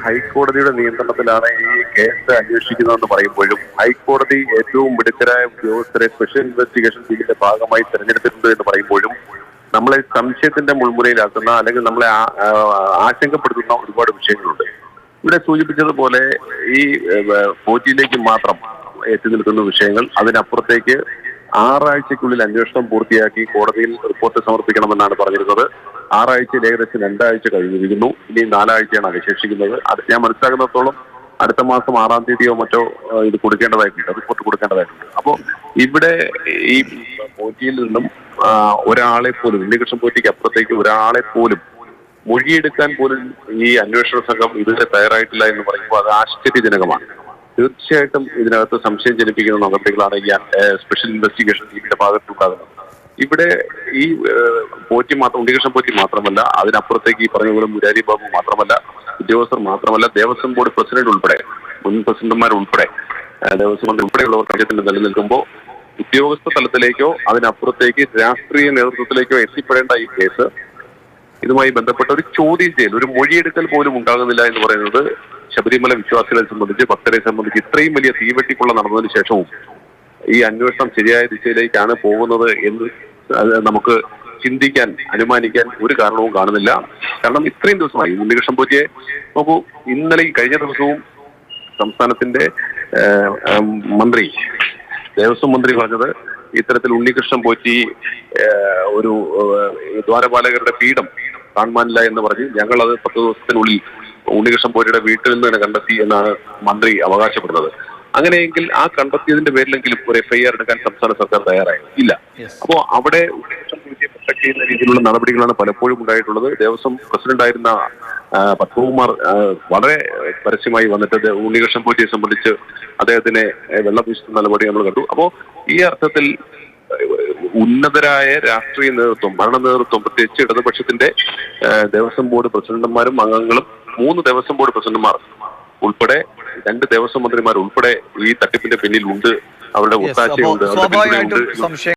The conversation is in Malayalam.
ഹൈക്കോടതിയുടെ നിയന്ത്രണത്തിലാണ് ഈ കേസ് അന്വേഷിക്കുന്നതെന്ന് പറയുമ്പോഴും ഹൈക്കോടതി ഏറ്റവും മിടുക്കരായ ഉദ്യോഗസ്ഥരെ സ്പെഷ്യൽ ഇൻവെസ്റ്റിഗേഷൻ ടീമിന്റെ ഭാഗമായി തെരഞ്ഞെടുത്തിട്ടുണ്ട് എന്ന് പറയുമ്പോഴും നമ്മളെ സംശയത്തിന്റെ മുൾമുനയിലാക്കുന്ന അല്ലെങ്കിൽ നമ്മളെ ആശങ്കപ്പെടുത്തുന്ന ഒരുപാട് വിഷയങ്ങളുണ്ട്. ഇവിടെ സൂചിപ്പിച്ചതുപോലെ ഈ പോറ്റിയിലേക്ക് മാത്രം എത്തി നിൽക്കുന്ന വിഷയങ്ങൾ, അതിനപ്പുറത്തേക്ക് 6 ആഴ്ചയ്ക്കുള്ളിൽ അന്വേഷണം പൂർത്തിയാക്കി കോടതിയിൽ റിപ്പോർട്ട് സമർപ്പിക്കണമെന്നാണ് പറഞ്ഞിരുന്നത്. 6 ആഴ്ചയിൽ ഏകദേശം 2 ആഴ്ച കഴിഞ്ഞിരിക്കുന്നു. ഇനി 4 ആഴ്ചയാണ് അവശേഷിക്കുന്നത്. അത് ഞാൻ മനസ്സിലാക്കുന്നിടത്തോളം അടുത്ത മാസം 6-ാം തീയതിയോ മറ്റോ ഇത് കൊടുക്കേണ്ടതായിട്ടുണ്ട്, റിപ്പോർട്ട് കൊടുക്കേണ്ടതായിട്ടുണ്ട്. അപ്പോൾ ഇവിടെ ഈ പോറ്റിയിൽ നിന്നും ഒരാളെ പോലും, ഉണ്ണികൃഷ്ണൻ പോറ്റിക്ക് അപ്പുറത്തേക്ക് ഒരാളെ പോലും മൊഴിയെടുക്കാൻ പോലും ഈ അന്വേഷണ സംഘം ഇതുവരെ തയ്യാറായിട്ടില്ല എന്ന് പറയുമ്പോൾ അത് ആശ്ചര്യജനകമാണ്. തീർച്ചയായിട്ടും ഇതിനകത്ത് സംശയം ജനിപ്പിക്കുന്ന നടപടികളാണ് ഈ സ്പെഷ്യൽ ഇൻവെസ്റ്റിഗേഷൻ ടീമിന്റെ ഭാഗത്തുണ്ടാകുന്നത്. ഇവിടെ ഈ പോറ്റി മാത്രം, ഉണ്ണികൃഷ്ണൻ പോറ്റി മാത്രമല്ല, അതിനപ്പുറത്തേക്ക് ഈ പറഞ്ഞ പോലെ മുരാരി ബാബു മാത്രമല്ല, ഉദ്യോഗസ്ഥർ മാത്രമല്ല, ദേവസ്വം ബോർഡ് പ്രസിഡന്റ് ഉൾപ്പെടെ, മുൻ പ്രസിഡന്റുമാരുൾപ്പെടെ, ദേവസ്വം മന്ത്രി ഉൾപ്പെടെയുള്ളവർ കാര്യത്തിൽ നിലനിൽക്കുമ്പോൾ ഉദ്യോഗസ്ഥ തലത്തിലേക്കോ അതിനപ്പുറത്തേക്ക് രാഷ്ട്രീയ നേതൃത്വത്തിലേക്കോ എത്തിപ്പെടേണ്ട ഈ കേസ്, ഇതുമായി ബന്ധപ്പെട്ട ഒരു ചോദ്യം ചെയ്യൽ, ഒരു മൊഴിയെടുക്കൽ പോലും ഉണ്ടാകുന്നില്ല എന്ന് പറയുന്നത് ശബരിമല വിശ്വാസികളെ സംബന്ധിച്ച്, ഭക്തരെ സംബന്ധിച്ച് ഇത്രയും വലിയ തീവെട്ടിക്കൊള്ള നടന്നതിന് ശേഷവും ഈ അന്വേഷണം ശരിയായ ദിശയിലേക്കാണ് പോകുന്നത് എന്ന് നമുക്ക് ചിന്തിക്കാൻ, അനുമാനിക്കാൻ ഒരു കാരണവും കാണുന്നില്ല. കാരണം ഇത്രയും ദിവസമായി ഉണ്ണികൃഷ്ണൻ പോറ്റിയെ നോക്കൂ. ഇന്നലെ കഴിഞ്ഞ ദിവസവും സംസ്ഥാനത്തിന്റെ മന്ത്രി, ദേവസ്വം മന്ത്രി പറഞ്ഞത് ഇത്തരത്തിൽ ഉണ്ണികൃഷ്ണൻ പോറ്റി ഒരു ദ്വാരപാലകരുടെ പീഠം കാണുവാനില്ല എന്ന് പറഞ്ഞ് ഞങ്ങൾ അത് 10 ദിവസത്തിനുള്ളിൽ ഉണ്ണികൃഷ്ണൻ പോറ്റിയുടെ വീട്ടിൽ നിന്ന് തന്നെ കണ്ടെത്തി എന്നാണ് മന്ത്രി അവകാശപ്പെടുന്നത്. അങ്ങനെയെങ്കിൽ ആ കണ്ടെത്തിയതിന്റെ പേരിലെങ്കിലും ഒരു FIR എടുക്കാൻ സംസ്ഥാന സർക്കാർ തയ്യാറായി ഇല്ല. അപ്പോ അവിടെ ഉണ്ണികൃഷ്ണൻ പോറ്റിയെ പ്രൊട്ടക്ട് ചെയ്യുന്ന രീതിയിലുള്ള നടപടികളാണ് പലപ്പോഴും ഉണ്ടായിട്ടുള്ളത്. ദേവസ്വം പ്രസിഡന്റായിരുന്ന പത്മകുമാർ വളരെ പരസ്യമായി വന്നിട്ട് ഉണ്ണികൃഷ്ണൻ പോറ്റിയെ സംബന്ധിച്ച് അദ്ദേഹത്തിനെ വെള്ളം വീശുന്ന നടപടി നമ്മൾ കണ്ടു. അപ്പോ ഈ അർത്ഥത്തിൽ ഉന്നതരായ രാഷ്ട്രീയ നേതൃത്വം, ഭരണ നേതൃത്വം, പ്രത്യേകിച്ച് ഇടതുപക്ഷത്തിന്റെ ദേവസ്വം ബോർഡ് പ്രസിഡന്റുമാരും അംഗങ്ങളും, 3 ദേവസ്വം ബോർഡ് പ്രസിഡന്റുമാർ ഉൾപ്പെടെ 2 ദേവസ്വം മന്ത്രിമാർ ഉൾപ്പെടെ ഈ തട്ടിപ്പിന്റെ പിന്നിൽ ഉണ്ട്. അവരുടെ ഒത്താശയുണ്ട്.